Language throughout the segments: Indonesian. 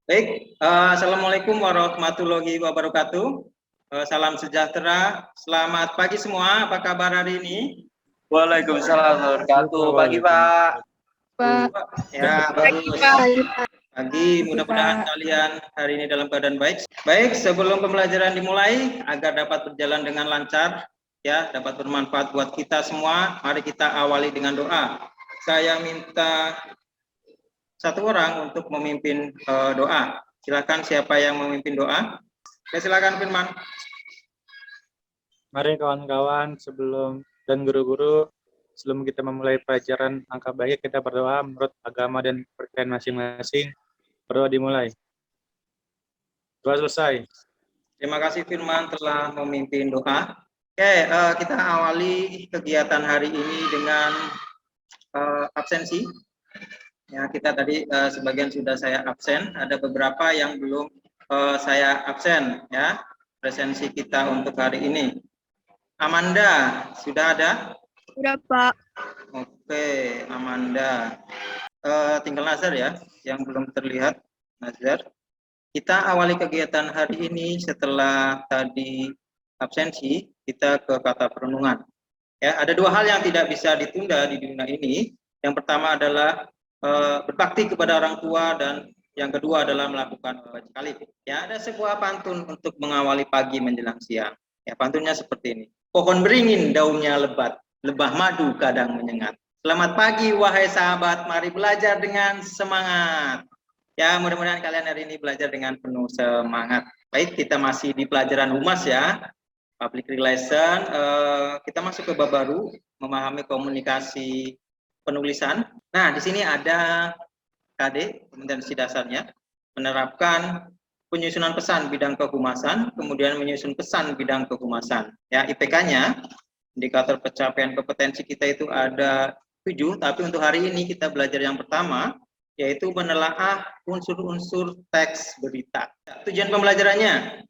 Baik, Assalamualaikum warahmatullahi wabarakatuh. Salam sejahtera, selamat pagi semua, apa kabar hari ini? Waalaikumsalam warahmatullahi wabarakatuh. Pagi Pak. Pak. Ya, bagus. Pagi, mudah-mudahan kalian hari ini dalam keadaan baik. Baik, sebelum pembelajaran dimulai, agar dapat berjalan dengan lancar, ya, dapat bermanfaat buat kita semua, mari kita awali dengan doa. Saya minta satu orang untuk memimpin doa. Silakan siapa yang memimpin doa? Ya, silakan Firman. Mari kawan-kawan dan guru-guru, sebelum kita memulai pelajaran angka baik, kita berdoa menurut agama dan kepercayaan masing-masing. Berdoa dimulai. Doa selesai. Terima kasih Firman telah memimpin doa. Oke, kita awali kegiatan hari ini dengan absensi. Ya, kita tadi sebagian sudah saya absen, ada beberapa yang belum saya absen, ya. Presensi kita untuk hari ini. Amanda, sudah ada? Sudah, Pak. Oke, Amanda. Tinggal Nazar ya, yang belum terlihat. Nazar. Kita awali kegiatan hari ini setelah tadi absensi, kita ke kata perenungan. Ya, ada dua hal yang tidak bisa ditunda di dunia ini. Yang pertama adalah berbakti kepada orang tua, dan yang kedua adalah melakukan wajib kali. Ya, ada sebuah pantun untuk mengawali pagi menjelang siang. Ya, pantunnya seperti ini. Pohon beringin daunnya lebat, lebah madu kadang menyengat. Selamat pagi wahai sahabat, mari belajar dengan semangat. Ya, mudah-mudahan kalian hari ini belajar dengan penuh semangat. Baik, kita masih di pelajaran humas ya, public relation. Kita masuk ke bab baru, memahami komunikasi penulisan. Nah, di sini ada KD, kompetensi dasarnya, menerapkan penyusunan pesan bidang kehumasan, kemudian menyusun pesan bidang kehumasan. Ya, IPK-nya, indikator pencapaian kompetensi kita itu ada 7, tapi untuk hari ini kita belajar yang pertama, yaitu menelaah unsur-unsur teks berita. Tujuan pembelajarannya,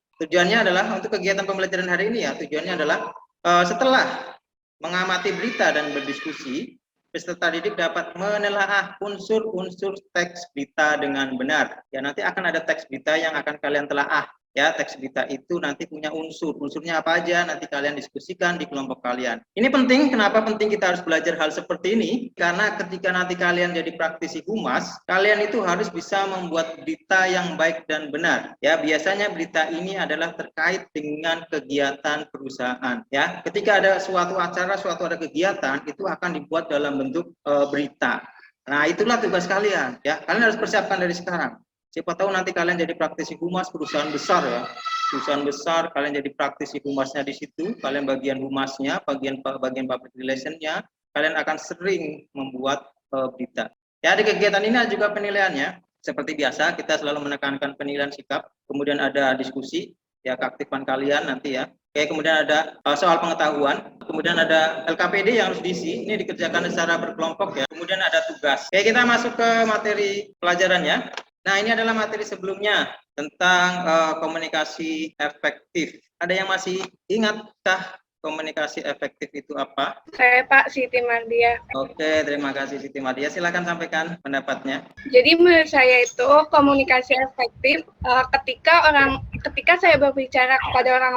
adalah untuk kegiatan pembelajaran hari ini ya, tujuannya adalah setelah mengamati berita dan berdiskusi, peserta didik dapat menelaah unsur-unsur teks berita dengan benar. Ya, nanti akan ada teks berita yang akan kalian telaah. Ya, teks berita itu nanti punya unsurnya apa aja, nanti kalian diskusikan di kelompok kalian. Ini penting, kenapa penting kita harus belajar hal seperti ini? Karena ketika nanti kalian jadi praktisi humas, kalian itu harus bisa membuat berita yang baik dan benar. Ya, biasanya berita ini adalah terkait dengan kegiatan perusahaan. Ya, ketika ada suatu acara, ada kegiatan, itu akan dibuat dalam bentuk berita. Nah, itulah tugas kalian. Ya, kalian harus persiapkan dari sekarang. Siapa tahu nanti kalian jadi praktisi humas perusahaan besar ya. Perusahaan besar, kalian jadi praktisi humasnya di situ, kalian bagian humasnya, bagian public relation-nya, kalian akan sering membuat berita. Ya, di kegiatan ini ada juga penilaiannya. Seperti biasa, kita selalu menekankan penilaian sikap, kemudian ada diskusi, ya, keaktifan kalian nanti ya. Oke, kemudian ada soal pengetahuan, kemudian ada LKPD yang harus diisi, ini dikerjakan secara berkelompok ya. Kemudian ada tugas. Oke, kita masuk ke materi pelajarannya. Nah, ini adalah materi sebelumnya tentang komunikasi efektif. Ada yang masih ingatkah komunikasi efektif itu apa? Saya Pak Siti Mardia. Oke, terima kasih Siti Mardia. Silakan sampaikan pendapatnya. Jadi menurut saya itu komunikasi efektif ketika saya berbicara kepada orang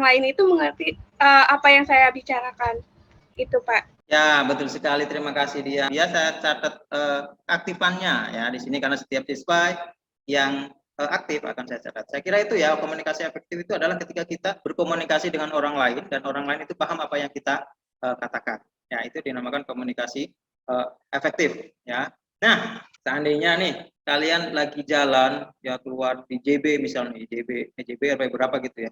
lain itu mengerti apa yang saya bicarakan. Itu Pak. Ya, betul sekali. Terima kasih dia. Dia saya catat aktifannya ya di sini, karena setiap siswa yang aktif akan saya catat. Saya kira itu ya, komunikasi efektif itu adalah ketika kita berkomunikasi dengan orang lain dan orang lain itu paham apa yang kita katakan. Ya, itu dinamakan komunikasi efektif ya. Nah, seandainya nih kalian lagi jalan ya, keluar di JB misalnya, JB berapa gitu ya,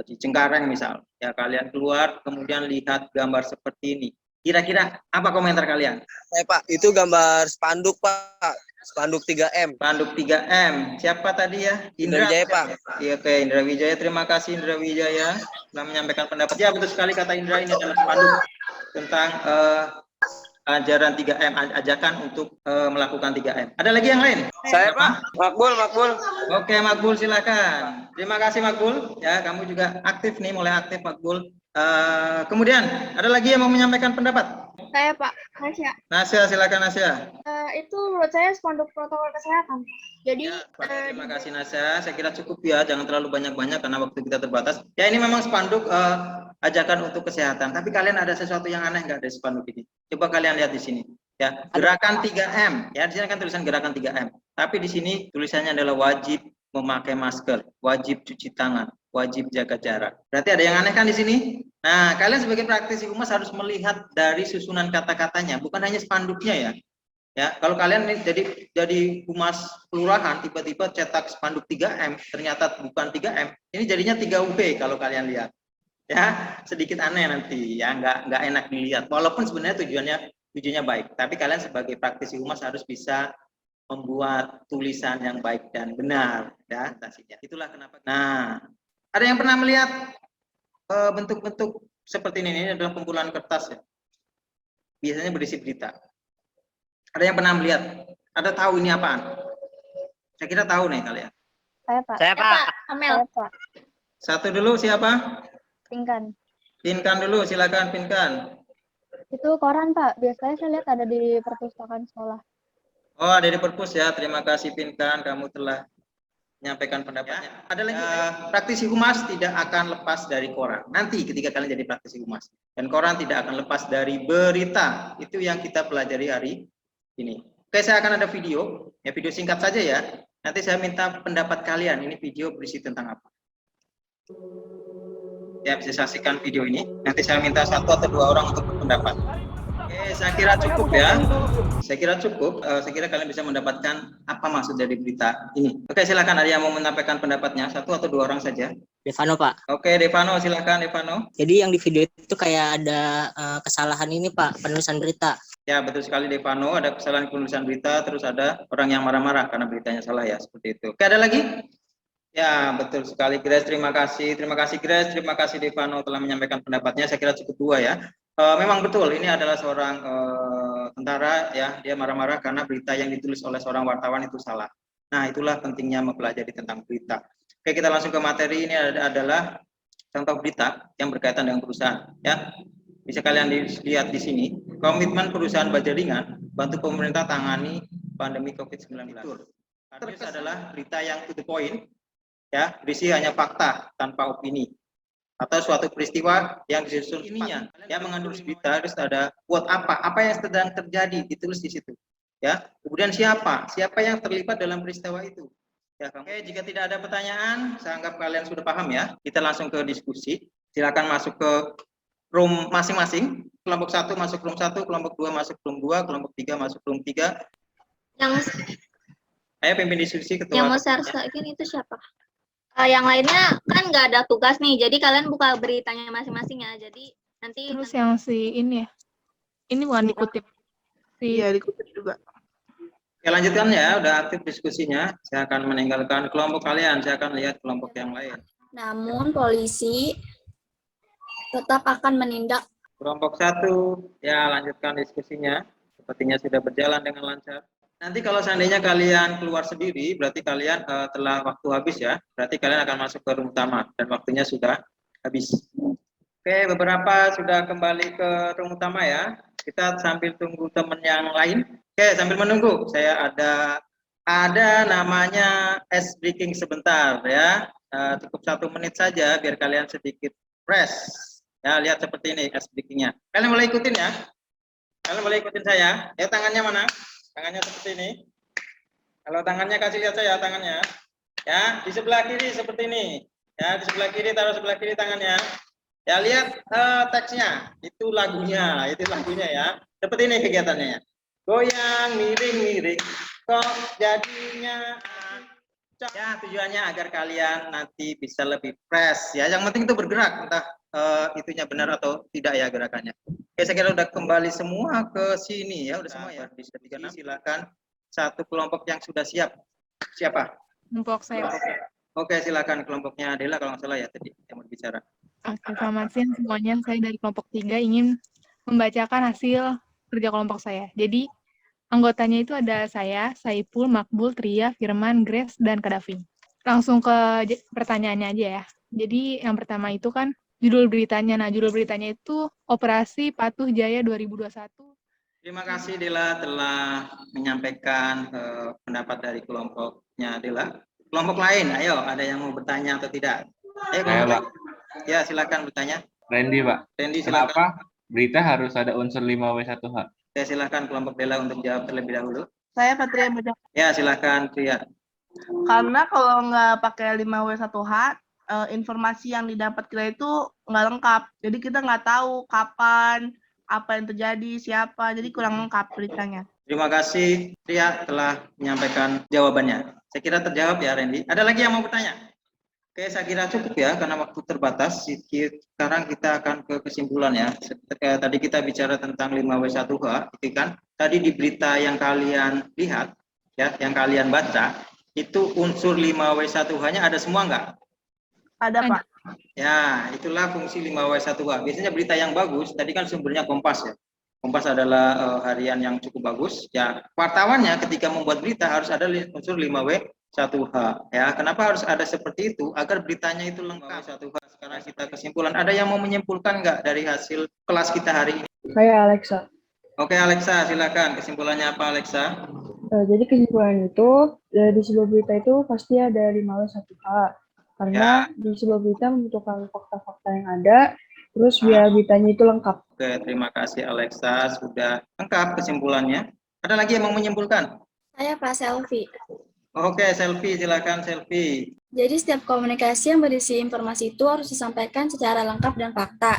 di Cengkareng misal. Ya, kalian keluar kemudian lihat gambar seperti ini. Kira-kira apa komentar kalian? Pak, itu gambar spanduk Pak, spanduk 3M. Spanduk 3M. Siapa tadi ya? Indra Wijaya Pak. Iya, oke, Indra Wijaya. Terima kasih Indra Wijaya telah menyampaikan pendapat. Ya, betul sekali kata Indra, ini adalah spanduk tentang ajaran 3M, ajakan untuk melakukan 3M. Ada lagi yang lain? Saya Pak, Makbul. Oke, Makbul silakan. Terima kasih Makbul. Ya, kamu juga aktif nih, mulai aktif Makbul. Kemudian ada lagi yang mau menyampaikan pendapat? Saya Pak, Nasya. Nasya, silakan Nasya. Itu menurut saya spanduk protokol kesehatan. Jadi Ya, terima kasih Nasya. Saya kira cukup ya, jangan terlalu banyak-banyak karena waktu kita terbatas. Ya ini memang spanduk ajakan untuk kesehatan. Tapi kalian ada sesuatu yang aneh nggak dari spanduk ini? Coba kalian lihat di sini. Ya, gerakan 3M. Ya, di sini kan tulisan gerakan 3M. Tapi di sini tulisannya adalah wajib memakai masker, wajib cuci tangan, wajib jaga jarak. Berarti ada yang aneh kan di sini? Nah, kalian sebagai praktisi humas harus melihat dari susunan kata-katanya, bukan hanya spanduknya ya. Ya, kalau kalian nih jadi humas kelurahan tiba-tiba cetak spanduk 3M, ternyata bukan 3M, ini jadinya 3UB kalau kalian lihat. Ya, sedikit aneh nanti ya, nggak enak dilihat. Walaupun sebenarnya tujuannya baik, tapi kalian sebagai praktisi humas harus bisa membuat tulisan yang baik dan benar ya tasinya. Itulah kenapa. Nah, ada yang pernah melihat bentuk-bentuk seperti ini adalah kumpulan kertas ya. Biasanya berisi berita. Ada yang pernah melihat? Ada tahu ini apaan? Saya kira tahu nih kalian. Saya Pak. Saya Pak. Amel. Saya Pak. Satu dulu siapa? Pinkan. Pinkan dulu, silakan Pinkan. Itu koran Pak. Biasanya saya lihat ada di perpustakaan sekolah. Oh, ada di perpus ya. Terima kasih Pinkan, kamu telah menyampaikan pendapatnya. Ada lagi praktisi humas tidak akan lepas dari koran. Nanti ketika kalian jadi praktisi humas. Dan koran tidak akan lepas dari berita. Itu yang kita pelajari hari ini. Oke, saya akan ada video. Ya, video singkat saja ya. Nanti saya minta pendapat kalian. Ini video berisi tentang apa? Ya, bisa saksikan video ini. Nanti saya minta 1 atau 2 orang untuk berpendapat. Oke, saya kira cukup ya. Saya kira cukup. Saya kira kalian bisa mendapatkan apa maksud dari berita ini. Oke, silakan ada yang mau menyampaikan pendapatnya. 1 atau 2 orang saja. Devano Pak. Oke, Devano, silakan Devano. Jadi yang di video itu kayak ada kesalahan ini Pak, penulisan berita. Ya, betul sekali Devano. Ada kesalahan penulisan berita, terus ada orang yang marah-marah karena beritanya salah ya, seperti itu. Oke, ada lagi? Ya, betul sekali Grace. Terima kasih. Terima kasih Grace. Terima kasih Devano telah menyampaikan pendapatnya. Saya kira cukup 2 ya. Memang betul, ini adalah seorang tentara ya, dia marah-marah karena berita yang ditulis oleh seorang wartawan itu salah. Nah, itulah pentingnya mempelajari tentang berita. Oke, kita langsung ke materi. Ini adalah contoh berita yang berkaitan dengan perusahaan ya. Bisa kalian lihat di sini, komitmen perusahaan baja ringan bantu pemerintah tangani pandemi COVID-19. Terus adalah berita yang to the point ya, berisi hanya fakta tanpa opini. Atau suatu peristiwa yang disusun ininya yang mengandung berita harus ada buat apa yang sedang terjadi ditulis di situ ya, kemudian siapa yang terlibat dalam peristiwa itu ya. Oke, jika tidak ada pertanyaan saya anggap kalian sudah paham ya, kita langsung ke diskusi. Silakan masuk ke room masing-masing. Kelompok 1 masuk room 1, kelompok 2 masuk room 2, kelompok 3 masuk room 3. Ayo pimpin diskusi ketua. Yang mau sarsakin itu siapa? Yang lainnya kan nggak ada tugas nih, jadi kalian buka beritanya masing-masing ya. Jadi nanti Terus yang si ini ya, ini bukan dikutip. Iya, dikutip juga. Ya, lanjutkan ya, udah aktif diskusinya. Saya akan meninggalkan kelompok kalian, saya akan lihat kelompok yang lain. namun polisi tetap akan menindak. Kelompok 1, ya lanjutkan diskusinya. Sepertinya sudah berjalan dengan lancar. Nanti kalau seandainya kalian keluar sendiri, berarti kalian telah waktu habis ya. Berarti kalian akan masuk ke room utama dan waktunya sudah habis. Oke, beberapa sudah kembali ke room utama ya. Kita sambil tunggu teman yang lain. Oke, sambil menunggu, saya ada namanya ice breaking sebentar ya. Cukup 1 menit saja biar kalian sedikit fresh. Ya, lihat seperti ini ice breakingnya. Kalian boleh ikutin ya. Kalian boleh ikutin saya. Ya, tangannya mana? Tangannya seperti ini. Kalau tangannya kasih lihat saya tangannya. Ya, di sebelah kiri seperti ini. Ya, di sebelah kiri, taruh sebelah kiri tangannya. Ya, lihat teksnya. Itu lagunya ya. Seperti ini kegiatannya. Goyang, miring-miring, kok jadinya. Ya, tujuannya agar kalian nanti bisa lebih fresh ya. Yang penting itu bergerak, entah itunya benar atau tidak ya gerakannya. Oke, saya kira udah kembali semua ke sini ya, udah semua ya. Bisa silakan 1 kelompok yang sudah siap. Siapa? Kelompok saya. Oke, silakan kelompoknya Adela kalau nggak salah ya tadi yang mau bicara. Oke, selamat siang semuanya. Saya dari kelompok 3 ingin membacakan hasil kerja kelompok saya. Jadi anggotanya itu ada saya, Saipul, Makbul, Tria, Firman, Grace, dan Kadafi. Langsung ke pertanyaannya aja ya. Jadi yang pertama itu kan judul beritanya. Nah, judul beritanya itu Operasi Patuh Jaya 2021. Terima kasih Dela telah menyampaikan pendapat dari kelompoknya Dela. Kelompok lain, ayo ada yang mau bertanya atau tidak? Ayo kelompok lain. Ya silakan bertanya. Randy, Pak. Randy silakan. Kenapa berita harus ada unsur 5W1H? Ya silakan kelompok Dela untuk jawab terlebih dahulu. Saya Patria Bajak. Ya silakan Tria. Karena kalau nggak pakai 5W1H, informasi yang didapat kita itu nggak lengkap. Jadi kita nggak tahu kapan, apa yang terjadi, siapa. Jadi kurang lengkap beritanya. Terima kasih Tria telah menyampaikan jawabannya. Saya kira terjawab ya Randy. Ada lagi yang mau bertanya? Oke, saya kira cukup ya karena waktu terbatas. Sekarang kita akan ke kesimpulan ya. Tadi kita bicara tentang 5W1H, itu kan. Tadi di berita yang kalian lihat, ya, yang kalian baca, itu unsur 5W1H-nya ada semua nggak? Ada, Pak. Ya, itulah fungsi 5W1H. Biasanya berita yang bagus, tadi kan sumbernya Kompas ya. Kompas adalah harian yang cukup bagus. Ya, wartawannya ketika membuat berita harus ada unsur 5W1H. Ya, kenapa harus ada seperti itu? Agar beritanya itu lengkap. 1H. Sekarang kita kesimpulan. Ada yang mau menyimpulkan nggak dari hasil kelas kita hari ini? Saya Alexa. Oke, Alexa, silakan. Kesimpulannya apa, Alexa? Jadi kesimpulan itu, di sebuah berita itu pasti ada 5W1H. Karena di sebuah berita membutuhkan fakta-fakta yang ada, terus biar beritanya itu lengkap. Oke, terima kasih Alexa. Sudah lengkap kesimpulannya. Ada lagi yang mau menyimpulkan? Saya Pak Selvi. Oke, Selvi, silakan Selvi. Jadi setiap komunikasi yang berisi informasi itu harus disampaikan secara lengkap dan fakta.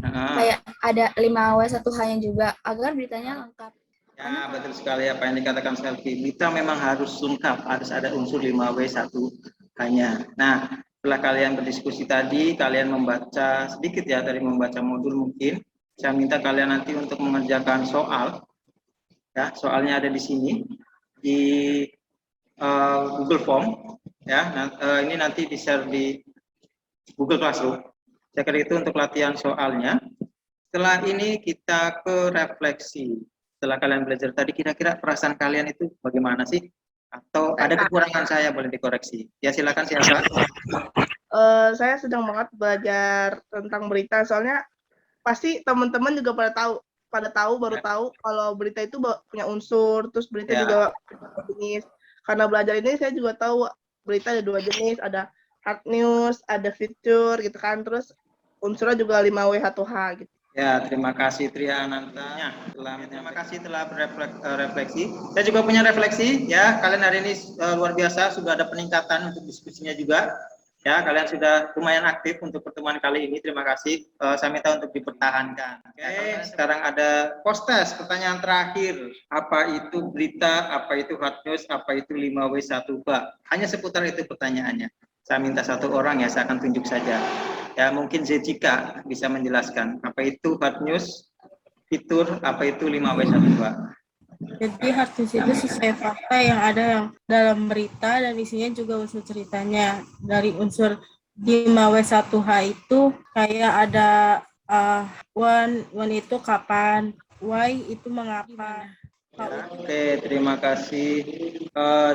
Kayak ada 5W1H-nya juga, agar beritanya lengkap. Ya, betul sekali apa yang dikatakan Selvi. Berita memang harus lengkap, harus ada unsur 5W1H-nya. Nah, setelah kalian berdiskusi tadi, kalian membaca sedikit ya, dari membaca modul mungkin. Saya minta kalian nanti untuk mengerjakan soal. Ya, soalnya ada di sini, di Google Form. Ya, ini nanti di-share di Google Classroom. Saya kira itu untuk latihan soalnya. Setelah ini kita ke refleksi. Setelah kalian belajar tadi, kira-kira perasaan kalian itu bagaimana sih? Atau ada kekurangan saya boleh dikoreksi? Ya silakan siapa? Saya sedang banget belajar tentang berita. Soalnya pasti teman-teman juga baru tahu kalau berita itu punya unsur, terus berita juga punya jenis. Karena belajar ini saya juga tahu berita ada 2 jenis, ada hard news, ada feature gitu kan. Terus unsurnya juga 5W1H gitu. Ya, terima kasih Tria Ananta. Terima kasih telah berefleksi. Saya juga punya refleksi ya. Kalian hari ini luar biasa, sudah ada peningkatan untuk diskusinya juga. Ya, kalian sudah lumayan aktif untuk pertemuan kali ini. Terima kasih. Saya minta untuk dipertahankan. Oke, sekarang ada post test. Pertanyaan terakhir. Apa itu berita? Apa itu hard news? Apa itu 5W1H? Hanya seputar itu pertanyaannya. Saya minta 1 orang ya, saya akan tunjuk saja. Ya, mungkin Zejika bisa menjelaskan apa itu hard news, fitur, apa itu 5W1H. Jadi hard news itu sesuai fakta yang ada dalam berita dan isinya juga unsur ceritanya. Dari unsur 5W1H itu kayak ada when itu kapan, why itu mengapa. Ya, oke, terima kasih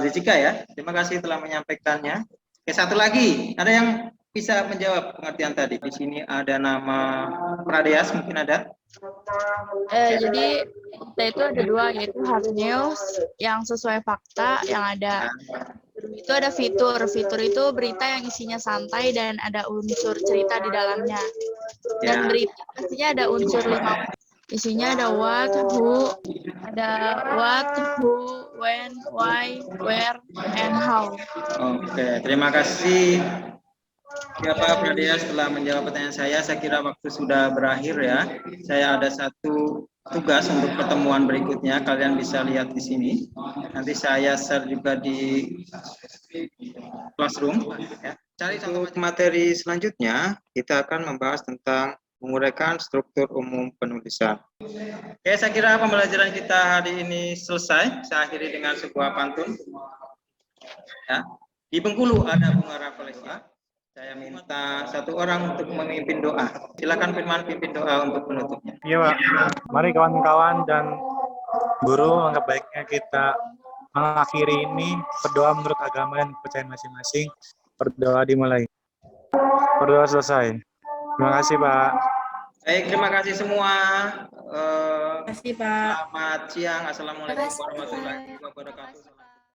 Zejika ya. Terima kasih telah menyampaikannya. Oke, satu lagi, ada yang bisa menjawab pengertian tadi? Di sini ada nama Pradeas, mungkin ada? Jadi kita itu ada 2, yaitu hard news yang sesuai fakta yang ada. Itu ada fitur. Fitur itu berita yang isinya santai dan ada unsur cerita di dalamnya. Dan berita pastinya ada unsur 5. Isinya ada what, who, when, why, where, and how. Oke, terima kasih. Pak Pradeas telah menjawab pertanyaan saya. Saya kira waktu sudah berakhir ya. Saya ada 1 tugas untuk pertemuan berikutnya. Kalian bisa lihat di sini. Nanti saya share juga di Classroom. Ya. Cari contoh materi selanjutnya. Kita akan membahas tentang menguraikan struktur umum penulisan. Oke, saya kira pembelajaran kita hari ini selesai. Saya akhiri dengan sebuah pantun. Ya. Di Bengkulu ada bunga rafflesia. Saya minta 1 orang untuk memimpin doa. Silakan Firman pimpin doa untuk penutupnya. Iya, Pak. Mari kawan-kawan dan guru, anggap baiknya kita mengakhiri ini berdoa menurut agama dan kepercayaan masing-masing. Berdoa dimulai. Berdoa selesai. Terima kasih, Pak. Baik, terima kasih semua. Terima kasih, Pak. Selamat siang. Assalamualaikum warahmatullahi wabarakatuh.